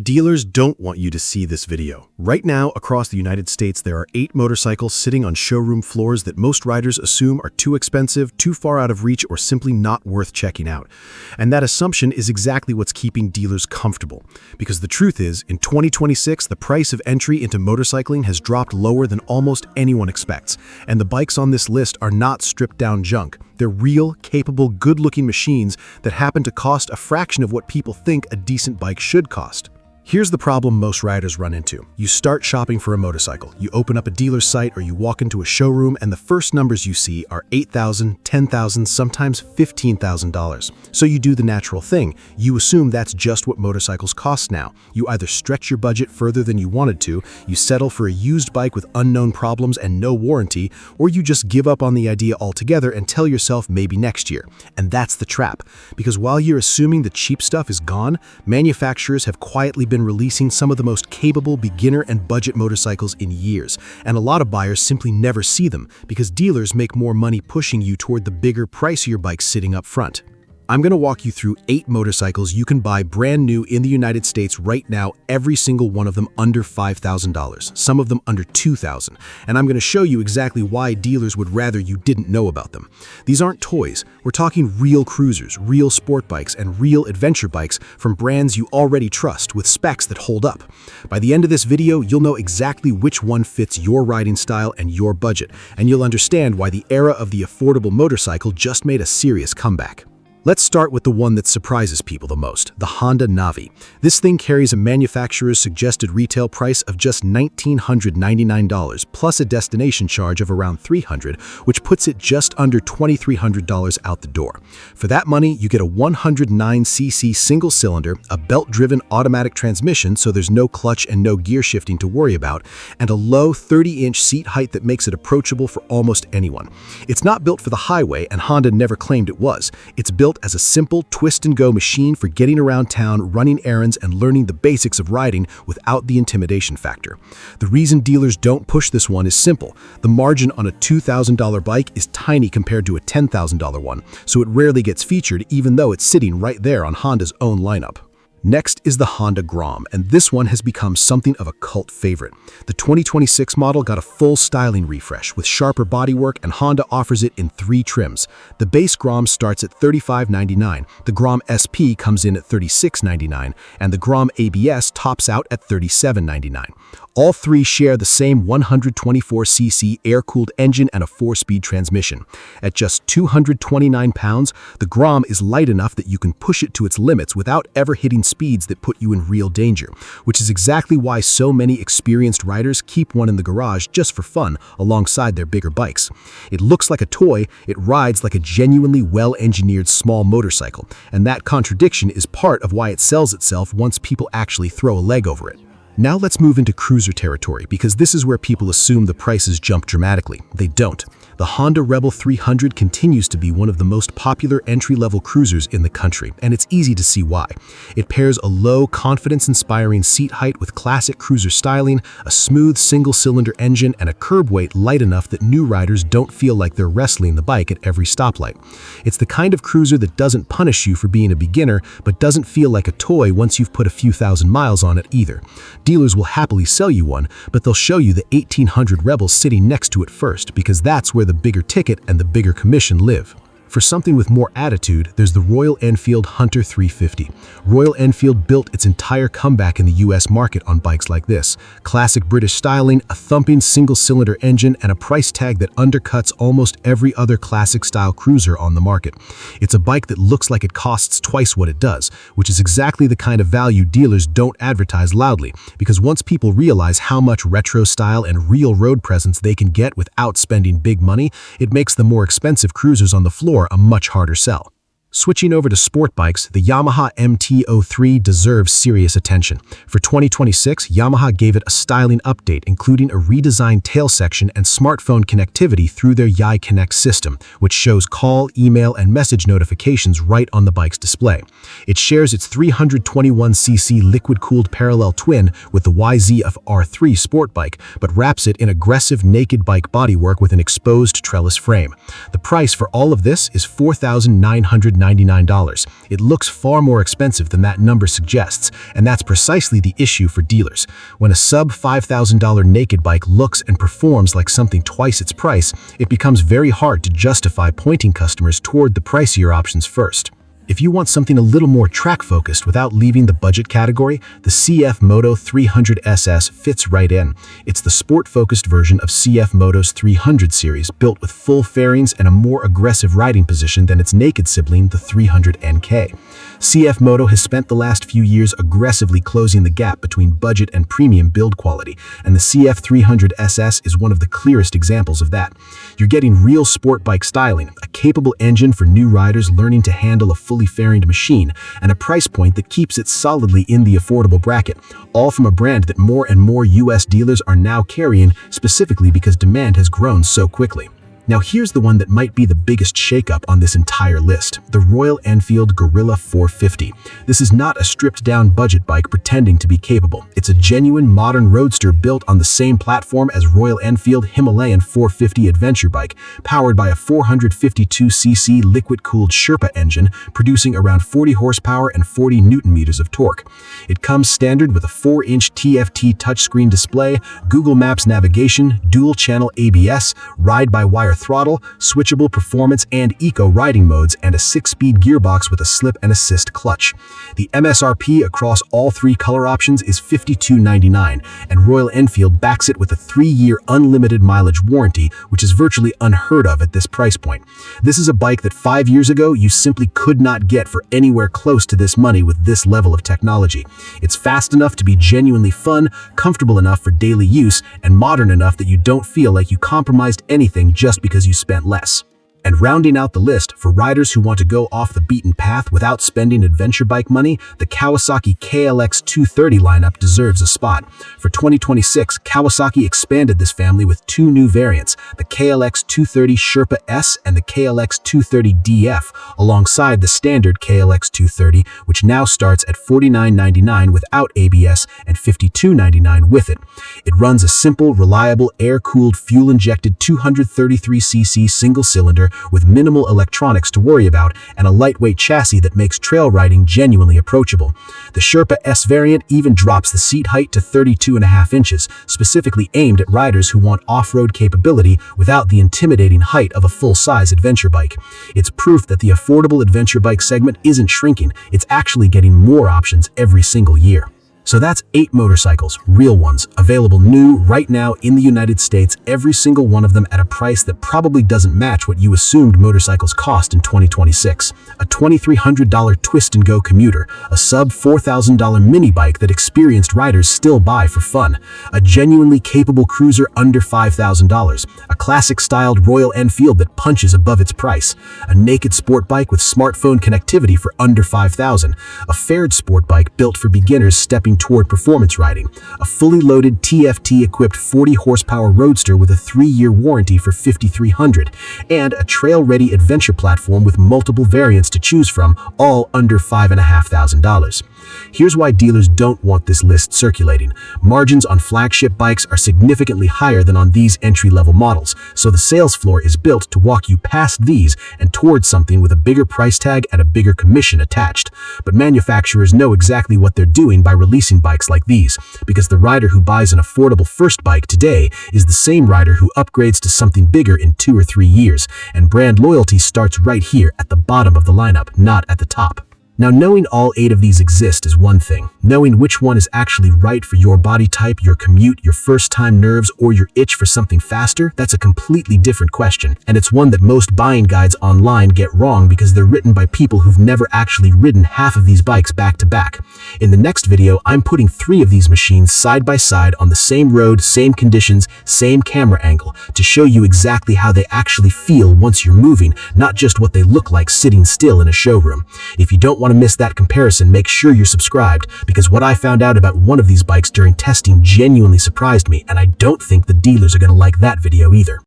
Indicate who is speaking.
Speaker 1: Dealers don't want you to see this video. Right now, across the United States, there are 8 motorcycles sitting on showroom floors that most riders assume are too expensive, too far out of reach, or simply not worth checking out. And that assumption is exactly what's keeping dealers comfortable. Because the truth is, in 2026, the price of entry into motorcycling has dropped lower than almost anyone expects. And the bikes on this list are not stripped-down junk. They're real, capable, good-looking machines that happen to cost a fraction of what people think a decent bike should cost. Here's the problem most riders run into. You start shopping for a motorcycle. You open up a dealer's site or you walk into a showroom and the first numbers you see are $8,000, $10,000, sometimes $15,000. So you do the natural thing. You assume that's just what motorcycles cost now. You either stretch your budget further than you wanted to, you settle for a used bike with unknown problems and no warranty, or you just give up on the idea altogether and tell yourself maybe next year. And that's the trap. Because while you're assuming the cheap stuff is gone, manufacturers have quietly been releasing some of the most capable beginner and budget motorcycles in years, and a lot of buyers simply never see them because dealers make more money pushing you toward the bigger, pricier bikes sitting up front. I'm going to walk you through 8 motorcycles you can buy brand new in the United States right now, every single one of them under $5,000, some of them under $2,000, and I'm going to show you exactly why dealers would rather you didn't know about them. These aren't toys. We're talking real cruisers, real sport bikes, and real adventure bikes from brands you already trust with specs that hold up. By the end of this video, you'll know exactly which one fits your riding style and your budget, and you'll understand why the era of the affordable motorcycle just made a serious comeback. Let's start with the one that surprises people the most, the Honda Navi. This thing carries a manufacturer's suggested retail price of just $1,999 plus a destination charge of around $300, which puts it just under $2,300 out the door. For that money, you get a 109cc single-cylinder, a belt-driven automatic transmission so there's no clutch and no gear shifting to worry about, and a low 30-inch seat height that makes it approachable for almost anyone. It's not built for the highway, and Honda never claimed it was. It's built as a simple twist-and-go machine for getting around town, running errands, and learning the basics of riding without the intimidation factor. The reason dealers don't push this one is simple. The margin on a $2,000 bike is tiny compared to a $10,000 one, so it rarely gets featured even though it's sitting right there on Honda's own lineup. Next is the Honda Grom, and this one has become something of a cult favorite. The 2026 model got a full styling refresh with sharper bodywork, and Honda offers it in 3 trims. The base Grom starts at $35.99, the Grom SP comes in at $36.99, and the Grom ABS tops out at $37.99. All 3 share the same 124cc air-cooled engine and a 4-speed transmission. At just 229 pounds, the Grom is light enough that you can push it to its limits without ever hitting speeds that put you in real danger, which is exactly why so many experienced riders keep one in the garage just for fun alongside their bigger bikes. It looks like a toy, it rides like a genuinely well-engineered small motorcycle, and that contradiction is part of why it sells itself once people actually throw a leg over it. Now let's move into cruiser territory, because this is where people assume the prices jump dramatically. They don't. The Honda Rebel 300 continues to be one of the most popular entry-level cruisers in the country, and it's easy to see why. It pairs a low, confidence-inspiring seat height with classic cruiser styling, a smooth single-cylinder engine, and a curb weight light enough that new riders don't feel like they're wrestling the bike at every stoplight. It's the kind of cruiser that doesn't punish you for being a beginner, but doesn't feel like a toy once you've put a few thousand miles on it either. Dealers will happily sell you one, but they'll show you the 1800 Rebel sitting next to it first, because that's where the bigger ticket and the bigger commission live. For something with more attitude, there's the Royal Enfield Hunter 350. Royal Enfield built its entire comeback in the US market on bikes like this. Classic British styling, a thumping single-cylinder engine, and a price tag that undercuts almost every other classic-style cruiser on the market. It's a bike that looks like it costs twice what it does, which is exactly the kind of value dealers don't advertise loudly, because once people realize how much retro style and real road presence they can get without spending big money, it makes the more expensive cruisers on the floor a much harder sell. Switching over to sport bikes, the Yamaha MT-03 deserves serious attention. For 2026, Yamaha gave it a styling update, including a redesigned tail section and smartphone connectivity through their YI Connect system, which shows call, email, and message notifications right on the bike's display. It shares its 321cc liquid-cooled parallel twin with the YZF-R3 sport bike, but wraps it in aggressive naked bike bodywork with an exposed trellis frame. The price for all of this is $4,999. $599. It looks far more expensive than that number suggests, and that's precisely the issue for dealers. When a sub-$5,000 naked bike looks and performs like something twice its price, it becomes very hard to justify pointing customers toward the pricier options first. If you want something a little more track-focused without leaving the budget category, the CFMoto 300SS fits right in. It's the sport-focused version of CFMoto's 300 series, built with full fairings and a more aggressive riding position than its naked sibling, the 300NK. CFMoto has spent the last few years aggressively closing the gap between budget and premium build quality, and the CF300SS is one of the clearest examples of that. You're getting real sport bike styling, a capable engine for new riders learning to handle a fully fairinged machine, and a price point that keeps it solidly in the affordable bracket, all from a brand that more and more US dealers are now carrying, specifically because demand has grown so quickly. Now here's the one that might be the biggest shakeup on this entire list, the Royal Enfield Guerrilla 450. This is not a stripped-down budget bike pretending to be capable. It's a genuine modern roadster built on the same platform as Royal Enfield Himalayan 450 adventure bike, powered by a 452cc liquid-cooled Sherpa engine, producing around 40 horsepower and 40 Newton-meters of torque. It comes standard with a 4-inch TFT touchscreen display, Google Maps navigation, dual-channel ABS, ride-by-wire throttle, switchable performance and eco riding modes, and a 6-speed gearbox with a slip and assist clutch. The MSRP across all three color options is $52.99, and Royal Enfield backs it with a 3-year unlimited mileage warranty, which is virtually unheard of at this price point. This is a bike that 5 years ago you simply could not get for anywhere close to this money with this level of technology. It's fast enough to be genuinely fun, comfortable enough for daily use, and modern enough that you don't feel like you compromised anything just because you spent less. And rounding out the list, for riders who want to go off the beaten path without spending adventure bike money, the Kawasaki KLX230 lineup deserves a spot. For 2026, Kawasaki expanded this family with 2 new variants, the KLX230 Sherpa S and the KLX230 DF, alongside the standard KLX230, which now starts at $49.99 without ABS and $52.99 with it. It runs a simple, reliable, air-cooled, fuel-injected 233cc single-cylinder with minimal electronics to worry about and a lightweight chassis that makes trail riding genuinely approachable. The Sherpa S variant even drops the seat height to 32.5 inches, specifically aimed at riders who want off-road capability without the intimidating height of a full-size adventure bike. It's proof that the affordable adventure bike segment isn't shrinking, it's actually getting more options every single year. So that's 8 motorcycles, real ones, available new right now in the United States, every single one of them at a price that probably doesn't match what you assumed motorcycles cost in 2026. A $2,300 twist-and-go commuter, a sub-$4,000 mini bike that experienced riders still buy for fun, a genuinely capable cruiser under $5,000, a classic-styled Royal Enfield that punches above its price, a naked sport bike with smartphone connectivity for under $5,000, a fared sport bike built for beginners stepping toward performance riding, a fully loaded TFT-equipped 40-horsepower roadster with a 3-year warranty for $5,300, and a trail-ready adventure platform with multiple variants to choose from, all under $5,500. Here's why dealers don't want this list circulating. Margins on flagship bikes are significantly higher than on these entry-level models, so the sales floor is built to walk you past these and towards something with a bigger price tag and a bigger commission attached. But manufacturers know exactly what they're doing by releasing bikes like these, because the rider who buys an affordable first bike today is the same rider who upgrades to something bigger in 2 or 3 years, and brand loyalty starts right here at the bottom of the lineup, not at the top. Now, knowing all 8 of these exist is one thing. Knowing which one is actually right for your body type, your commute, your first-time nerves, or your itch for something faster, that's a completely different question. And it's one that most buying guides online get wrong because they're written by people who've never actually ridden half of these bikes back to back. In the next video, I'm putting 3 of these machines side by side on the same road, same conditions, same camera angle, to show you exactly how they actually feel once you're moving, not just what they look like sitting still in a showroom. If you don't want to miss that comparison, make sure you're subscribed, because what I found out about one of these bikes during testing genuinely surprised me, and I don't think the dealers are going to like that video either.